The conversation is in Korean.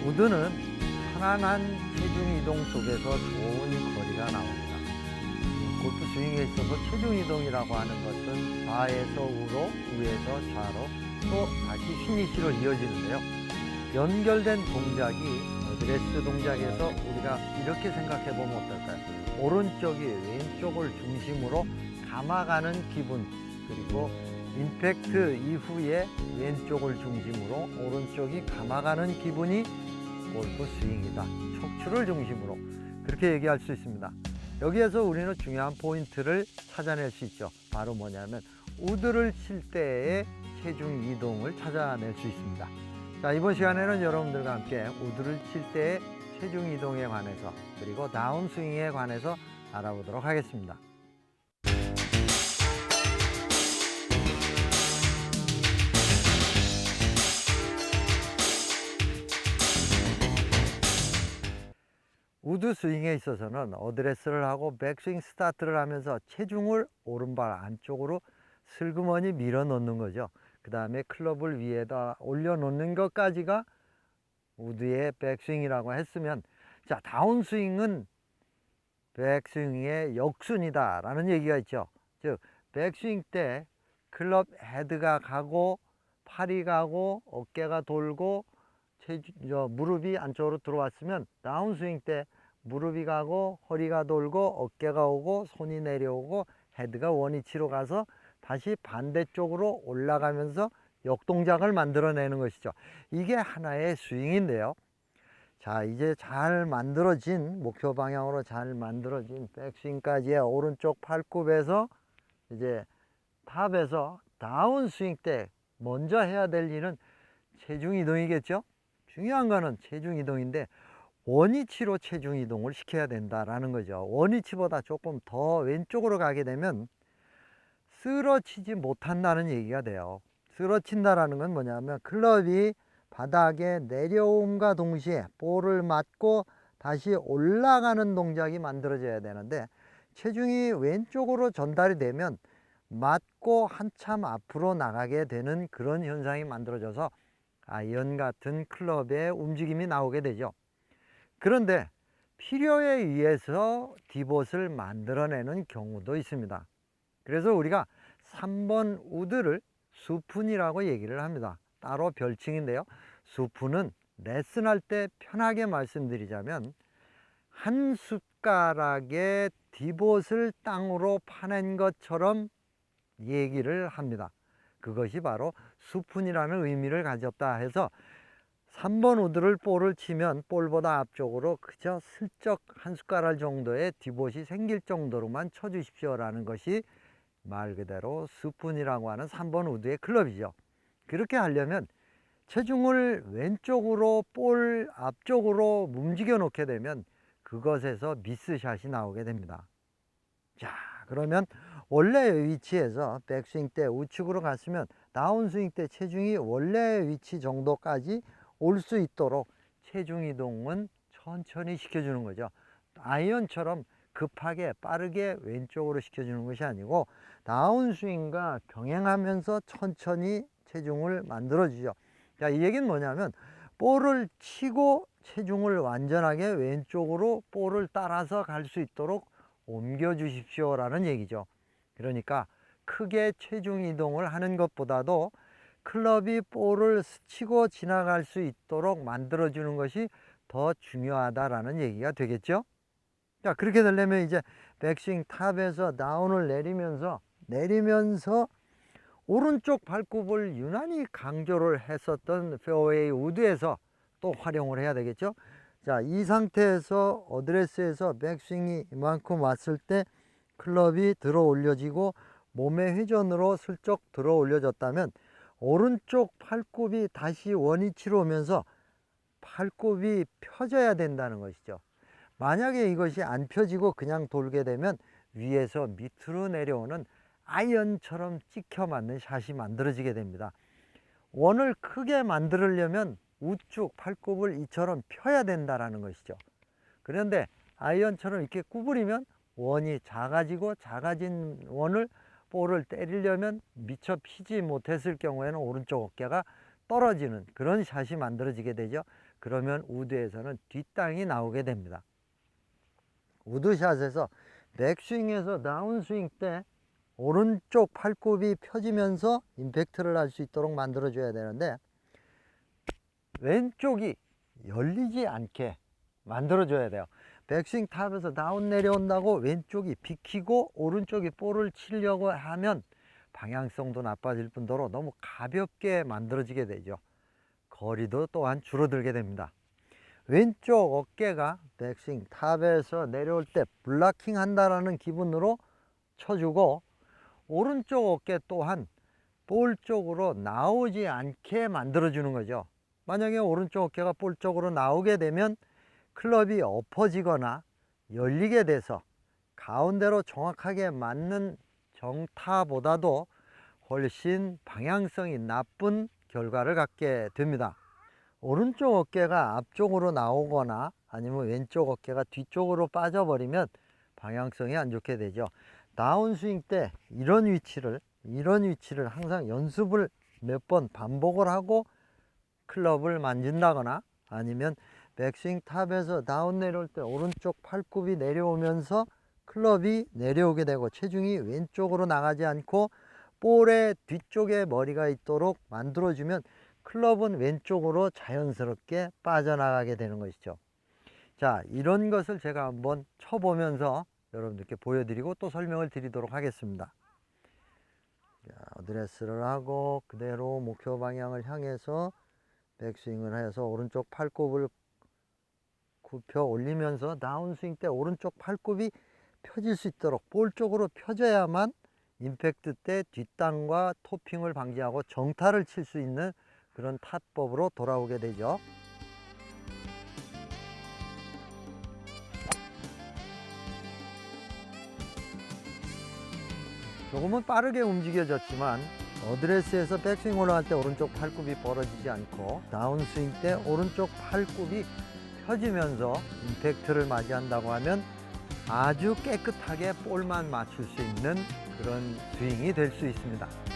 우드는 편안한 체중 이동 속에서 좋은 거리가 나옵니다. 골프 스윙에 있어서 체중 이동이라고 하는 것은 좌에서 우로, 우에서 좌로, 또 다시 피니시로 이어지는데요. 연결된 동작이 어드레스 동작에서 우리가 이렇게 생각해 보면 어떨까요? 오른쪽이 왼쪽을 중심으로 감아가는 기분, 그리고 임팩트 이후에 왼쪽을 중심으로 오른쪽이 감아가는 기분이 골프 스윙이다. 척추를 중심으로 그렇게 얘기할 수 있습니다. 여기에서 우리는 중요한 포인트를 찾아낼 수 있죠. 바로 뭐냐면 우드를 칠 때의 체중 이동을 찾아낼 수 있습니다. 자, 이번 시간에는 여러분들과 함께 우드를 칠 때의 체중 이동에 관해서, 그리고 다운스윙에 관해서 알아보도록 하겠습니다. 우드 스윙에 있어서는 어드레스를 하고 백스윙 스타트를 하면서 체중을 오른발 안쪽으로 슬그머니 밀어 넣는 거죠. 그 다음에 클럽을 위에다 올려 놓는 것까지가 우드의 백스윙이라고 했으면, 자, 다운스윙은 백스윙의 역순이다 라는 얘기가 있죠. 즉, 백스윙 때 클럽 헤드가 가고 팔이 가고 어깨가 돌고 무릎이 안쪽으로 들어왔으면, 다운스윙 때 무릎이 가고 허리가 돌고 어깨가 오고 손이 내려오고 헤드가 원위치로 가서 다시 반대쪽으로 올라가면서 역동작을 만들어내는 것이죠. 이게 하나의 스윙인데요. 자, 이제 잘 만들어진, 목표 방향으로 잘 만들어진 백스윙까지의 오른쪽 팔굽에서 이제 탑에서 다운스윙 때 먼저 해야 될 일은 체중 이동이겠죠. 중요한 거는 체중 이동인데 원위치로 체중 이동을 시켜야 된다라는 거죠. 원위치보다 조금 더 왼쪽으로 가게 되면 쓰러치지 못한다는 얘기가 돼요. 쓰러친다라는 건 뭐냐면 클럽이 바닥에 내려옴과 동시에 볼을 맞고 다시 올라가는 동작이 만들어져야 되는데, 체중이 왼쪽으로 전달이 되면 맞고 한참 앞으로 나가게 되는 그런 현상이 만들어져서 아이언 같은 클럽의 움직임이 나오게 되죠. 그런데 필요에 의해서 디봇을 만들어내는 경우도 있습니다. 그래서 우리가 3번 우드를 수푼이라고 얘기를 합니다. 따로 별칭인데요. 수푼은 레슨할 때 편하게 말씀드리자면 한 숟가락의 디봇을 땅으로 파낸 것처럼 얘기를 합니다. 그것이 바로 수푼이라는 의미를 가졌다 해서 3번 우드를 볼을 치면 볼보다 앞쪽으로 그저 슬쩍 한 숟가락 정도의 디봇이 생길 정도로만 쳐주십시오 라는 것이 말 그대로 스푼이라고 하는 3번 우드의 클럽이죠. 그렇게 하려면 체중을 왼쪽으로 볼 앞쪽으로 움직여 놓게 되면 그것에서 미스샷이 나오게 됩니다. 자, 그러면 원래의 위치에서 백스윙 때 우측으로 갔으면 다운스윙 때 체중이 원래의 위치 정도까지 올 수 있도록 체중 이동은 천천히 시켜주는 거죠. 아이언처럼 급하게 빠르게 왼쪽으로 시켜주는 것이 아니고 다운스윙과 병행하면서 천천히 체중을 만들어주죠. 자, 이 얘기는 뭐냐면 볼을 치고 체중을 완전하게 왼쪽으로 볼을 따라서 갈 수 있도록 옮겨 주십시오 라는 얘기죠. 그러니까 크게 체중 이동을 하는 것보다도 클럽이 볼을 스치고 지나갈 수 있도록 만들어 주는 것이 더 중요하다라는 얘기가 되겠죠. 자, 그렇게 되려면 이제 백스윙 탑에서 다운을 내리면서 오른쪽 발굽을 유난히 강조를 했었던 페어웨이 우드에서 또 활용을 해야 되겠죠. 자, 이 상태에서 어드레스에서 백스윙이 이만큼 왔을 때 클럽이 들어 올려지고 몸의 회전으로 슬쩍 들어 올려졌다면 오른쪽 팔굽이 다시 원위치로 오면서 팔굽이 펴져야 된다는 것이죠. 만약에 이것이 안 펴지고 그냥 돌게 되면 위에서 밑으로 내려오는 아이언처럼 찍혀 맞는 샷이 만들어지게 됩니다. 원을 크게 만들려면 우측 팔굽을 이처럼 펴야 된다는 것이죠. 그런데 아이언처럼 이렇게 구부리면 원이 작아지고 작아진 원을 볼을 때리려면 미처 피지 못했을 경우에는 오른쪽 어깨가 떨어지는 그런 샷이 만들어지게 되죠. 그러면 우드에서는 뒷땅이 나오게 됩니다. 우드샷에서 백스윙에서 다운스윙 때 오른쪽 팔굽이 펴지면서 임팩트를 할 수 있도록 만들어 줘야 되는데, 왼쪽이 열리지 않게 만들어 줘야 돼요. 백스윙 탑에서 다운 내려온다고 왼쪽이 비키고 오른쪽이 볼을 치려고 하면 방향성도 나빠질 뿐더러 너무 가볍게 만들어지게 되죠. 거리도 또한 줄어들게 됩니다. 왼쪽 어깨가 백스윙 탑에서 내려올 때 블락킹 한다라는 기분으로 쳐주고, 오른쪽 어깨 또한 볼 쪽으로 나오지 않게 만들어 주는 거죠. 만약에 오른쪽 어깨가 볼 쪽으로 나오게 되면 클럽이 엎어지거나 열리게 돼서 가운데로 정확하게 맞는 정타보다도 훨씬 방향성이 나쁜 결과를 갖게 됩니다. 오른쪽 어깨가 앞쪽으로 나오거나 아니면 왼쪽 어깨가 뒤쪽으로 빠져버리면 방향성이 안 좋게 되죠. 다운스윙 때 이런 위치를 항상 연습을 몇 번 반복을 하고 클럽을 만진다거나, 아니면 백스윙 탑에서 다운 내려올 때 오른쪽 팔굽이 내려오면서 클럽이 내려오게 되고 체중이 왼쪽으로 나가지 않고 볼의 뒤쪽에 머리가 있도록 만들어주면 클럽은 왼쪽으로 자연스럽게 빠져나가게 되는 것이죠. 자, 이런 것을 제가 한번 쳐보면서 여러분들께 보여드리고 또 설명을 드리도록 하겠습니다. 자, 어드레스를 하고 그대로 목표 방향을 향해서 백스윙을 해서 오른쪽 팔굽을 굽혀 올리면서 다운스윙 때 오른쪽 팔굽이 펴질 수 있도록 볼 쪽으로 펴져야만 임팩트 때 뒷땅과 토핑을 방지하고 정타를 칠 수 있는 그런 타법으로 돌아오게 되죠. 조금은 빠르게 움직여졌지만 어드레스에서 백스윙 올라갈 때 오른쪽 팔굽이 벌어지지 않고 다운스윙 때 오른쪽 팔굽이 펴지면서 임팩트를 맞이한다고 하면 아주 깨끗하게 볼만 맞출 수 있는 그런 스윙이 될 수 있습니다.